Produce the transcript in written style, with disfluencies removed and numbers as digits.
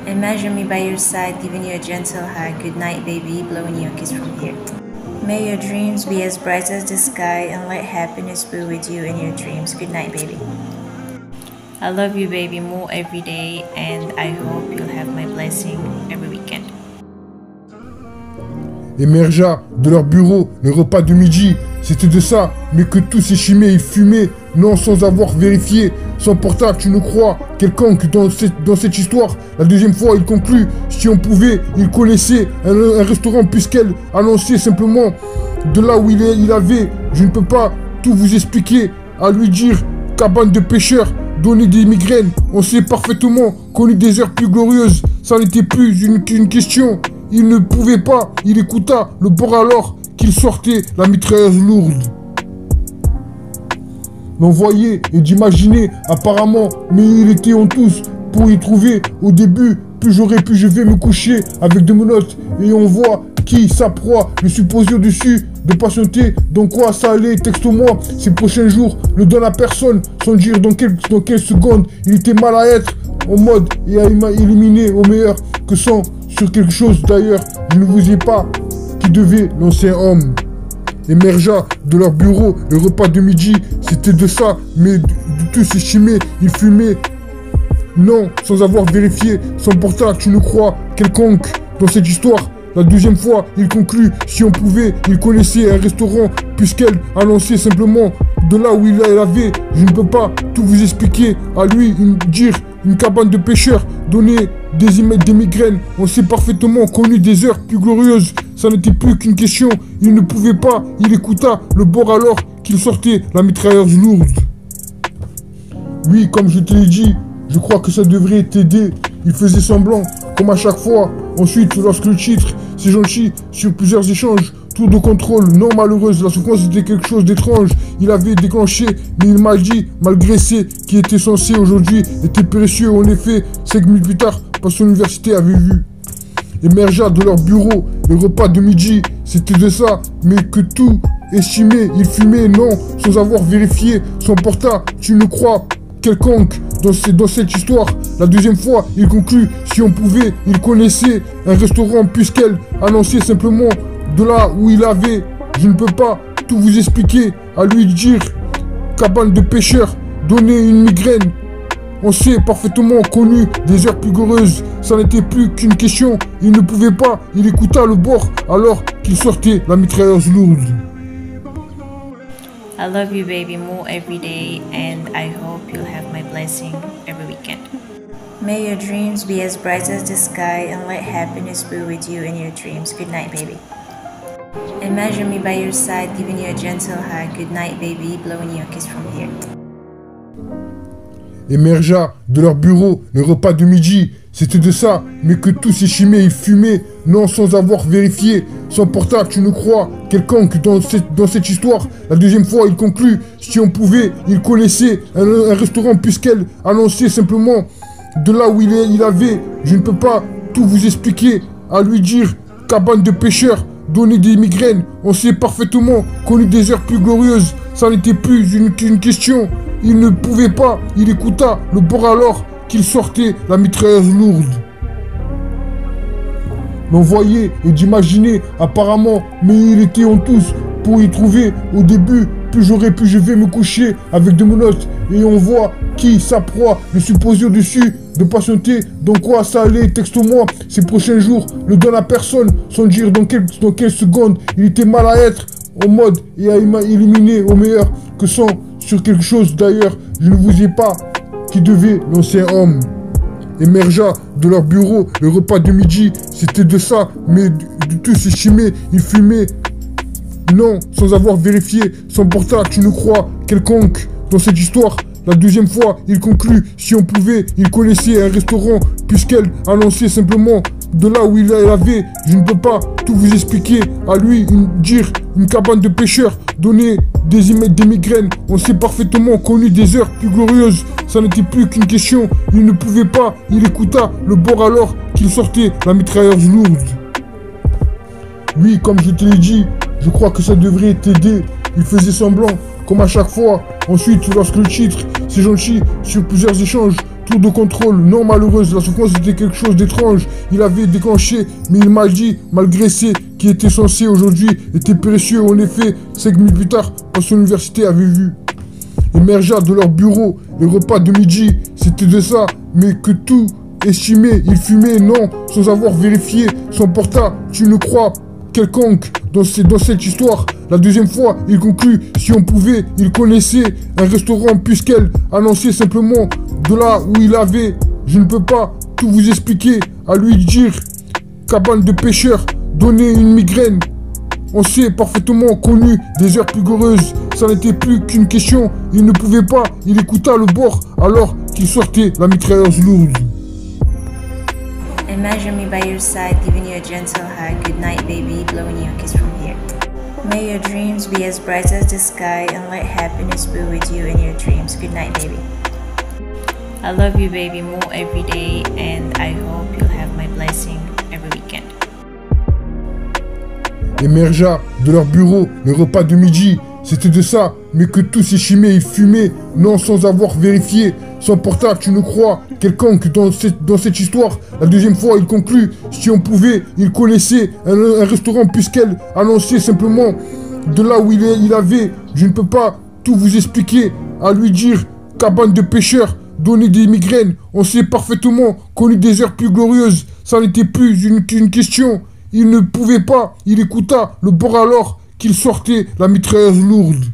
Imagine me by your side, giving you a gentle hug. Good night, baby, blowing you a kiss from here. May your dreams be as bright as the sky and let happiness be with you in your dreams. Good night, baby. I love you, baby, more every day, and I hope you'll have my blessing every weekend. Émergea de leur bureau le repas de midi. C'était de ça, mais que tout s'échimait et fumait, non sans avoir vérifié. Son portable, tu ne crois, quelconque dans cette histoire. La deuxième fois, il conclut, si on pouvait, il connaissait un restaurant puisqu'elle annonçait simplement de là où il avait. Je ne peux pas tout vous expliquer, à lui dire, cabane de pêcheurs, donner des migraines. On sait parfaitement connu des heures plus glorieuses. Ça n'était plus une question. Il ne pouvait pas, il écouta le bord alors qu'il sortait la mitrailleuse lourde. L'envoyer et d'imaginer apparemment, mais il était en tous pour y trouver au début. Plus j'aurais pu, je vais me coucher avec de menottes et on voit qui sa proie, le supposé au-dessus, de patienter, dans quoi ça allait, texte-moi, ces prochains jours, ne donne à personne, sans dire dans quelle seconde, il était mal à être, en mode, et à éliminer au meilleur, que sans, sur quelque chose d'ailleurs, je ne vous ai pas, qui devait l'ancien homme. Émergea de leur bureau, le repas de midi, c'était de ça, mais du tout s'échimait, il fumait, non, sans avoir vérifié, son portable, tu ne crois, quelconque, dans cette histoire. La deuxième fois, il conclut, si on pouvait, il connaissait un restaurant, puisqu'elle annonçait simplement de là où il avait. Je ne peux pas tout vous expliquer, à lui dire une cabane de pêcheurs, donner des migraines. On s'est parfaitement connu des heures plus glorieuses. Ça n'était plus qu'une question, il ne pouvait pas, il écouta le bord alors qu'il sortait la mitrailleuse lourde. Oui, comme je te l'ai dit, je crois que ça devrait t'aider. Il faisait semblant, comme à chaque fois. Ensuite, lorsque le titre, c'est gentil, sur plusieurs échanges, tour de contrôle, non malheureuse, la souffrance était quelque chose d'étrange. Il avait déclenché, mais il m'a dit, malgré ce qui était censé aujourd'hui, était précieux. En effet, 5 minutes plus tard, parce que l'université avait vu. Émergea de leur bureau, le repas de midi, c'était de ça, mais que tout estimait, il fumait, non, sans avoir vérifié son portable, tu ne crois quelconque dans cette histoire. La deuxième fois, il conclut, si on pouvait, il connaissait un restaurant puisqu'elle annonçait simplement de là où il avait. Je ne peux pas tout vous expliquer, à lui dire, cabane de pêcheurs, donner une migraine. On s'est parfaitement connu des heures plus glorieuses. Ça n'était plus qu'une question, il ne pouvait pas, il écouta le bord alors qu'il sortait la mitrailleuse lourde. I love you, baby, more every day, and I hope you'll have my blessing every weekend. May your dreams be as bright as the sky and let happiness be with you in your dreams. Good night, baby. Imagine me by your side, giving you a gentle hug. Good night, baby, blowing you a kiss from here. Émergea de leur bureau le repas de midi. C'était de ça, mais que tout s'échimait et fumait, non sans avoir vérifié. Son portable, tu ne crois, quelconque dans cette histoire. La deuxième fois, il conclut, si on pouvait, il connaissait un restaurant puisqu'elle annonçait simplement de là où il avait. Je ne peux pas tout vous expliquer, à lui dire, cabane de pêcheurs, donner des migraines. On s'est parfaitement connu des heures plus glorieuses. Ça n'était plus une question. Il ne pouvait pas, il écouta le bord alors qu'il sortait la mitrailleuse lourde. L'envoyer et d'imaginer apparemment, mais il était en tous pour y trouver au début. Plus j'aurais pu, je vais me coucher avec de menottes et on voit qui sa proie, le supposé au-dessus, de patienter, dans quoi ça allait, texte-moi, ces prochains jours, ne donne à personne, sans dire dans quelle seconde, il était mal à être, en mode, et à éliminer au meilleur, que sans, sur quelque chose d'ailleurs, je ne vous ai pas, qui devait l'ancien homme. Émergea de leur bureau, le repas de midi, c'était de ça, mais du tout s'échimait, il fumait, non, sans avoir vérifié son portable, tu ne crois, quelconque, dans cette histoire. La deuxième fois, il conclut, si on pouvait, il connaissait un restaurant, puisqu'elle annonçait simplement de là où il avait. Je ne peux pas tout vous expliquer, à lui dire une cabane de pêcheurs, donner des migraines. On s'est parfaitement connu des heures plus glorieuses. Ça n'était plus qu'une question, il ne pouvait pas, il écouta le bord alors qu'il sortait la mitrailleuse lourde. Oui, comme je te l'ai dit, je crois que ça devrait t'aider. Il faisait semblant, comme à chaque fois. Ensuite, lorsque le titre, c'est gentil, sur plusieurs échanges, tour de contrôle, non malheureuse, la souffrance était quelque chose d'étrange. Il avait déclenché, mais il m'a dit, malgré ce qui était censé aujourd'hui, était précieux. En effet, 5 minutes plus tard, quand son université avait vu émergea de leur bureau les repas de midi. C'était de ça, mais que tout estimé, il fumait, non, sans avoir vérifié, s'emporta, tu ne crois, quelconque dans cette histoire. La deuxième fois, il conclut, si on pouvait, il connaissait un restaurant puisqu'elle annonçait simplement de là où il avait. Je ne peux pas tout vous expliquer, à lui dire, cabane de pêcheurs, donner une migraine. On s'est parfaitement connu des heures plus glorieuses. Ça n'était plus qu'une question. Il ne pouvait pas. Il écouta le bord alors qu'il sortait la mitrailleuse lourde. Imagine me by your side, giving you a gentle hug. Good night, baby, blowing you a kiss from here. May your dreams be as bright as the sky and let happiness be with you in your dreams. Good night, baby. I love you, baby, more every day, and I hope you'll have my blessing every weekend. Émergea de leur bureau le repas de midi. C'était de ça, mais que tout s'échimait et fumait, non sans avoir vérifié. S'emporta, tu ne crois, quelconque dans cette histoire. La deuxième fois, il conclut, si on pouvait, il connaissait un restaurant puisqu'elle annonçait simplement de là où il avait. Je ne peux pas tout vous expliquer, à lui dire, cabane de pêcheurs, donner des migraines. On s'est parfaitement connu des heures plus glorieuses. Ça n'était plus une question. Il ne pouvait pas, il écouta le bord alors qu'il sortait la mitrailleuse lourde.